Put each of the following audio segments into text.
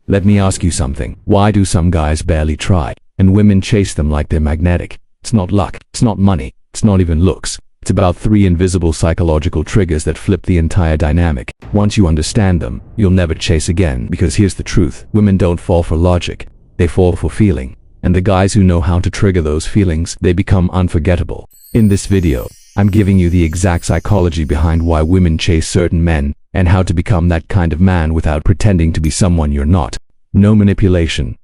Let me ask you something. Why do some guys barely try, and women chase them like they're magnetic? It's not luck, it's not money, it's not even looks. It's about 3 invisible psychological triggers that flip the entire dynamic. Once you understand them, you'll never chase again, because here's the truth. Women don't fall for logic, they fall for feeling. And the guys who know how to trigger those feelings, they become unforgettable. In this video, I'm giving you the exact psychology behind why women chase certain men, and how to become that kind of man without pretending to be someone you're not. No manipulation,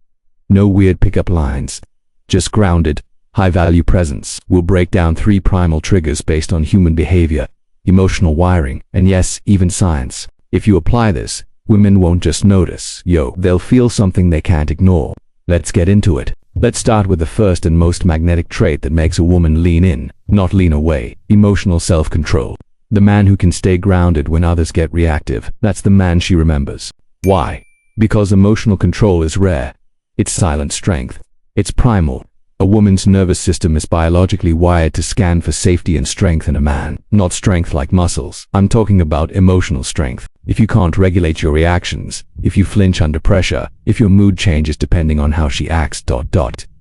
no weird pickup lines, just grounded, high-value presence. We'll break down 3 primal triggers based on human behavior, emotional wiring, and yes, even science. If you apply this, women won't just notice, they'll feel something they can't ignore. Let's get into it. Let's start with the first and most magnetic trait that makes a woman lean in, not lean away: emotional self-control. The man who can stay grounded when others get reactive, that's the man she remembers. Why? Because emotional control is rare. It's silent strength. It's primal. A woman's nervous system is biologically wired to scan for safety and strength in a man, not strength like muscles. I'm talking about emotional strength. If you can't regulate your reactions, if you flinch under pressure, if your mood changes depending on how she acts,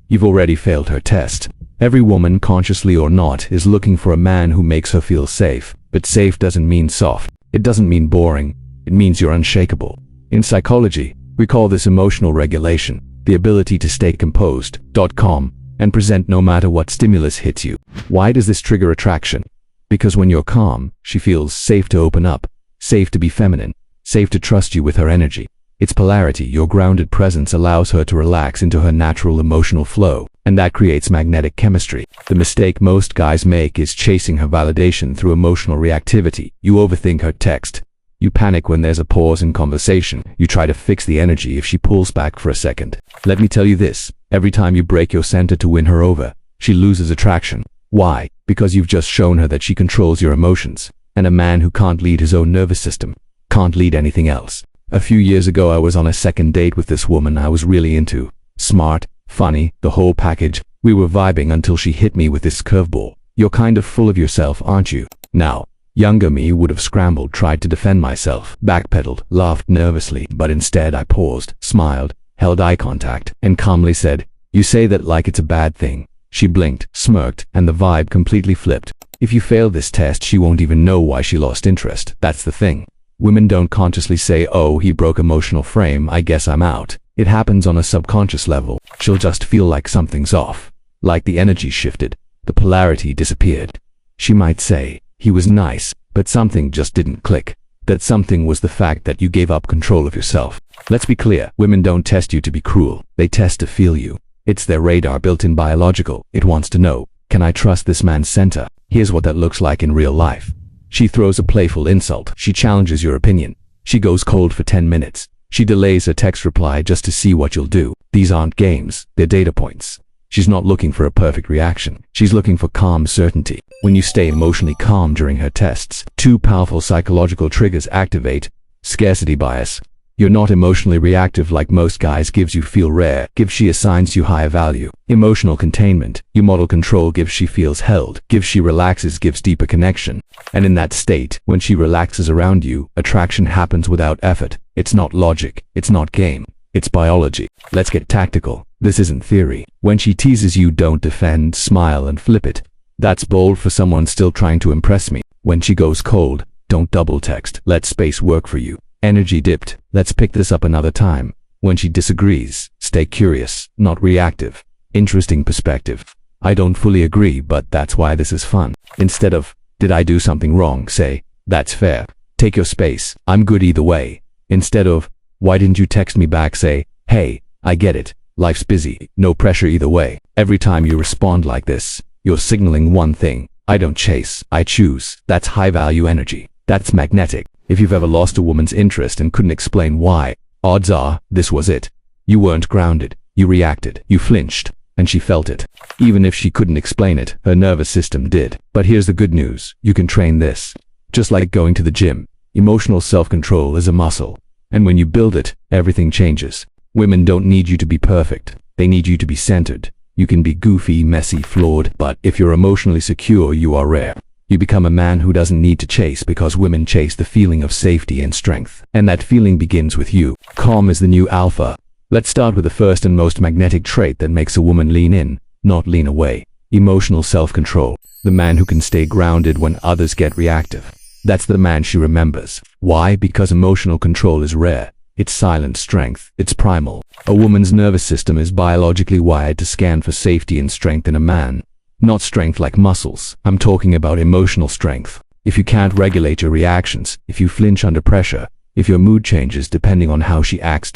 you've already failed her test. Every woman, consciously or not, is looking for a man who makes her feel safe. But safe doesn't mean soft. It doesn't mean boring. It means you're unshakable. In psychology, we call this emotional regulation, the ability to stay composed, calm, and present no matter what stimulus hits you. Why does this trigger attraction? Because when you're calm, she feels safe to open up, safe to be feminine, safe to trust you with her energy. It's polarity. Your grounded presence allows her to relax into her natural emotional flow, and that creates magnetic chemistry. The mistake most guys make is chasing her validation through emotional reactivity. You overthink her text. You panic when there's a pause in conversation. You try to fix the energy if she pulls back for a second. Let me tell you this, every time you break your center to win her over, she loses attraction. Why? Because you've just shown her that she controls your emotions. And a man who can't lead his own nervous system can't lead anything else. A few years ago, I was on a second date with this woman I was really into. Smart, funny, the whole package. We were vibing until she hit me with this curveball. You're kind of full of yourself, aren't you? Now, younger me would have scrambled, tried to defend myself, backpedaled, laughed nervously, but instead I paused, smiled, held eye contact, and calmly said, "You say that like it's a bad thing." She blinked, smirked, and the vibe completely flipped. If you fail this test, she won't even know why she lost interest. That's the thing. Women don't consciously say, "Oh, he broke emotional frame, I guess I'm out." It happens on a subconscious level. She'll just feel like something's off. Like the energy shifted, the polarity disappeared. She might say, "He was nice, but something just didn't click." That something was the fact that you gave up control of yourself. Let's be clear, women don't test you to be cruel. They test to feel you. It's their radar, built-in biological. It wants to know, can I trust this man's center? Here's what that looks like in real life. She throws a playful insult. She challenges your opinion. She goes cold for 10 minutes. She delays a text reply just to see what you'll do. These aren't games, they're data points. She's not looking for a perfect reaction. She's looking for calm certainty. When you stay emotionally calm during her tests, 2 powerful psychological triggers activate. Scarcity bias. You're not emotionally reactive like most guys, gives you feel rare, gives she assigns you higher value. Emotional containment. You model control, gives she feels held, gives she relaxes, gives deeper connection. And in that state, when she relaxes around you, attraction happens without effort. It's not logic, it's not game, it's biology. Let's get tactical. This isn't theory. When she teases you, don't defend, smile and flip it. That's bold for someone still trying to impress me. When she goes cold, don't double text. Let space work for you. Energy dipped. Let's pick this up another time. When she disagrees, stay curious, not reactive. Interesting perspective. I don't fully agree, but that's why this is fun. Instead of, "Did I do something wrong?" say, "That's fair." Take your space. I'm good either way. Instead of, "Why didn't you text me back?" say, "Hey, I get it. Life's busy." No pressure either way. Every time you respond like this, you're signaling one thing: I don't chase, I choose. That's high-value energy. That's magnetic. If you've ever lost a woman's interest and couldn't explain why, odds are this was it. You weren't grounded. You reacted. You flinched. And she felt it. Even if she couldn't explain it, her nervous system did. But here's the good news. You can train this. Just like going to the gym. Emotional self-control is a muscle. And when you build it, everything changes. Women don't need you to be perfect. They need you to be centered. You can be goofy, messy, flawed, but if you're emotionally secure, you are rare. You become a man who doesn't need to chase because women chase the feeling of safety and strength. And that feeling begins with you. Calm is the new alpha. Let's start with the first and most magnetic trait that makes a woman lean in, not lean away. Emotional self-control. The man who can stay grounded when others get reactive. That's the man she remembers. Why? Because emotional control is rare. It's silent strength. It's primal. A woman's nervous system is biologically wired to scan for safety and strength in a man. Not strength like muscles. I'm talking about emotional strength. If you can't regulate your reactions, if you flinch under pressure, if your mood changes depending on how she acts,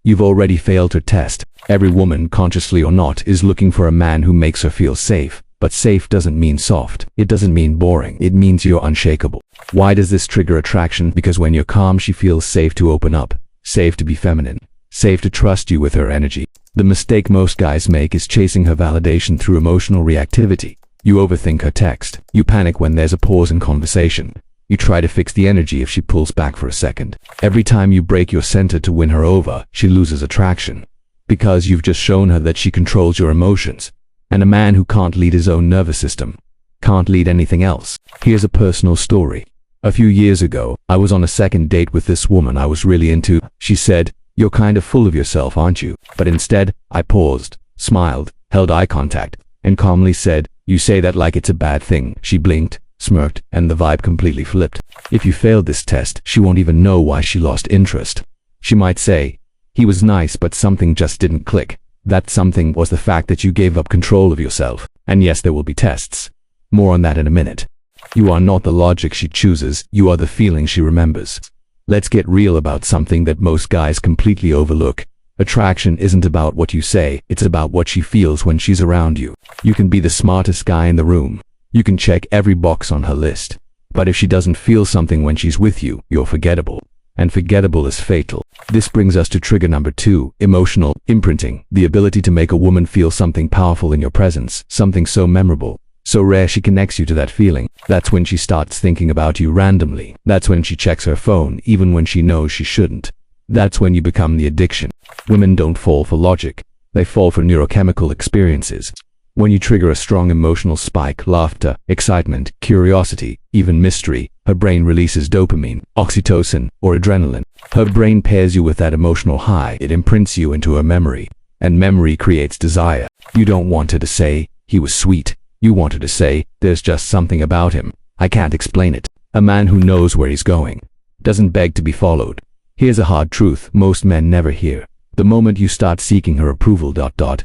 you've already failed her test. Every woman, consciously or not, is looking for a man who makes her feel safe. But safe doesn't mean soft. It doesn't mean boring. It means you're unshakable. Why does this trigger attraction? Because when you're calm, she feels safe to open up, safe to be feminine, safe to trust you with her energy. The mistake most guys make is chasing her validation through emotional reactivity. You overthink her text. You panic when there's a pause in conversation. You try to fix the energy if she pulls back for a second. Every time you break your center to win her over, she loses attraction. Because you've just shown her that she controls your emotions. And a man who can't lead his own nervous system can't lead anything else. Here's a personal story. A few years ago, I was on a second date with this woman I was really into. She said, "You're kind of full of yourself, aren't you?" But instead, I paused, smiled, held eye contact, and calmly said, "You say that like it's a bad thing." She blinked, smirked, and the vibe completely flipped. If you failed this test, she won't even know why she lost interest. She might say, "He was nice, but something just didn't click." That something was the fact that you gave up control of yourself. And yes, there will be tests. More on that in a minute. You are not the logic she chooses, you are the feeling she remembers. Let's get real about something that most guys completely overlook. Attraction isn't about what you say, it's about what she feels when she's around you. You can be the smartest guy in the room. You can check every box on her list. But if she doesn't feel something when she's with you, you're forgettable. And forgettable is fatal. This brings us to trigger number 2, emotional imprinting. The ability to make a woman feel something powerful in your presence, something so memorable, so rare she connects you to that feeling. That's when she starts thinking about you randomly. That's when she checks her phone, even when she knows she shouldn't. That's when you become the addiction. Women don't fall for logic. They fall for neurochemical experiences. When you trigger a strong emotional spike, laughter, excitement, curiosity, even mystery, her brain releases dopamine, oxytocin, or adrenaline. Her brain pairs you with that emotional high. It imprints you into her memory. And memory creates desire. You don't want her to say, "He was sweet." You want her to say, "There's just something about him. I can't explain it." A man who knows where he's going doesn't beg to be followed. Here's a hard truth most men never hear. The moment you start seeking her approval,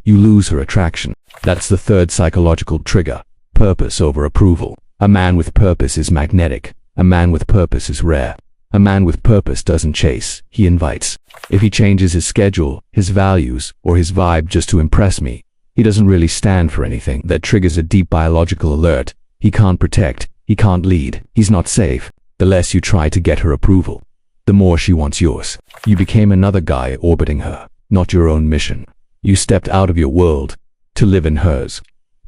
you lose her attraction. That's the third psychological trigger. Purpose over approval. A man with purpose is magnetic. A man with purpose is rare. A man with purpose doesn't chase, he invites. If he changes his schedule, his values, or his vibe just to impress me, he doesn't really stand for anything. That triggers a deep biological alert. He can't protect, he can't lead, he's not safe. The less you try to get her approval, the more she wants yours. You became another guy orbiting her, not your own mission. You stepped out of your world to live in hers.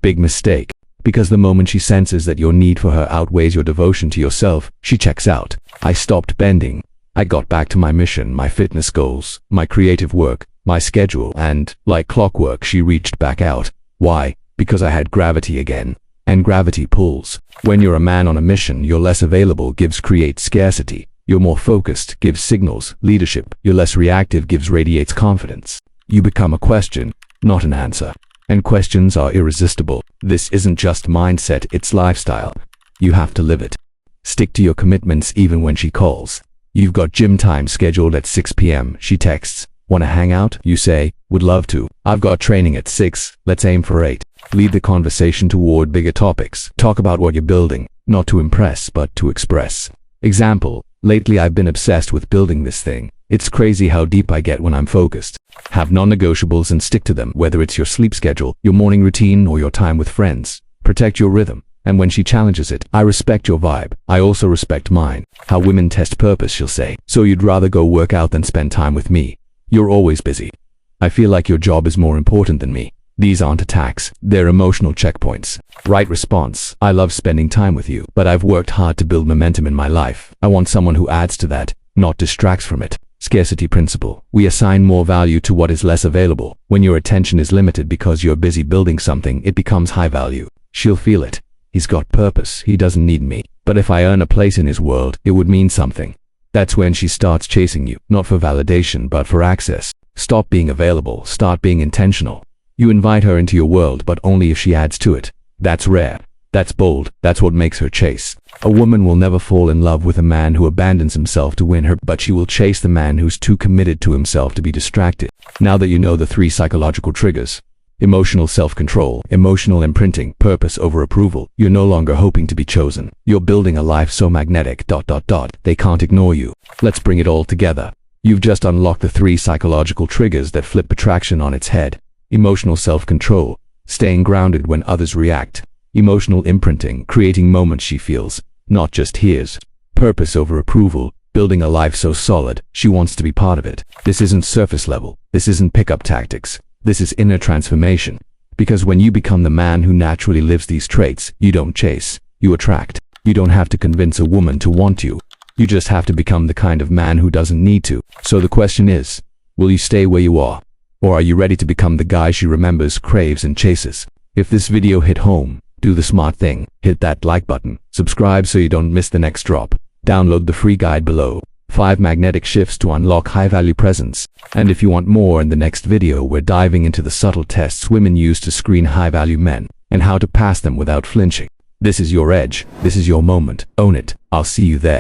Big mistake. Because the moment she senses that your need for her outweighs your devotion to yourself, she checks out. I stopped bending. I got back to my mission, my fitness goals, my creative work, my schedule, and, like clockwork, she reached back out. Why? Because I had gravity again. And gravity pulls. When you're a man on a mission, you're less available, creates scarcity. You're more focused, gives signals, leadership. You're less reactive, radiates confidence. You become a question, not an answer. And questions are irresistible. This isn't just mindset, it's lifestyle. You have to live it. Stick to your commitments even when she calls. You've got gym time scheduled at 6 p.m. She texts, "Wanna hang out?" You say, "Would love to. I've got training at 6, let's aim for 8. Lead the conversation toward bigger topics. Talk about what you're building, not to impress, but to express. Example, lately I've been obsessed with building this thing. It's crazy how deep I get when I'm focused. Have non-negotiables and stick to them, whether it's your sleep schedule, your morning routine, or your time with friends. Protect your rhythm. And when she challenges it, I respect your vibe. I also respect mine. How women test purpose, she'll say. "So you'd rather go work out than spend time with me? You're always busy. I feel like your job is more important than me." These aren't attacks, they're emotional checkpoints. Right response, "I love spending time with you, but I've worked hard to build momentum in my life. I want someone who adds to that, not distracts from it." Scarcity principle. We assign more value to what is less available. When your attention is limited because you're busy building something, it becomes high value. She'll feel it. He's got purpose, he doesn't need me. But if I earn a place in his world, it would mean something. That's when she starts chasing you, not for validation but for access. Stop being available, start being intentional. You invite her into your world, but only if she adds to it. That's rare. That's bold. That's what makes her chase. A woman will never fall in love with a man who abandons himself to win her, but she will chase the man who's too committed to himself to be distracted. Now that you know the 3 psychological triggers: emotional self-control, emotional imprinting, purpose over approval, you're no longer hoping to be chosen. You're building a life so magnetic ... they can't ignore you. Let's bring it all together. You've just unlocked the 3 psychological triggers that flip attraction on its head. Emotional self-control, staying grounded when others react. Emotional imprinting, creating moments she feels, not just hears. Purpose over approval, building a life so solid, she wants to be part of it. This isn't surface level. This isn't pickup tactics. This is inner transformation. Because when you become the man who naturally lives these traits, you don't chase, you attract. You don't have to convince a woman to want you. You just have to become the kind of man who doesn't need to. So the question is, will you stay where you are? Or are you ready to become the guy she remembers, craves, and chases? If this video hit home, do the smart thing. Hit that like button. Subscribe so you don't miss the next drop. Download the free guide below. 5 magnetic shifts to unlock high-value presence. And if you want more, in the next video we're diving into the subtle tests women use to screen high-value men, and how to pass them without flinching. This is your edge. This is your moment. Own it. I'll see you there.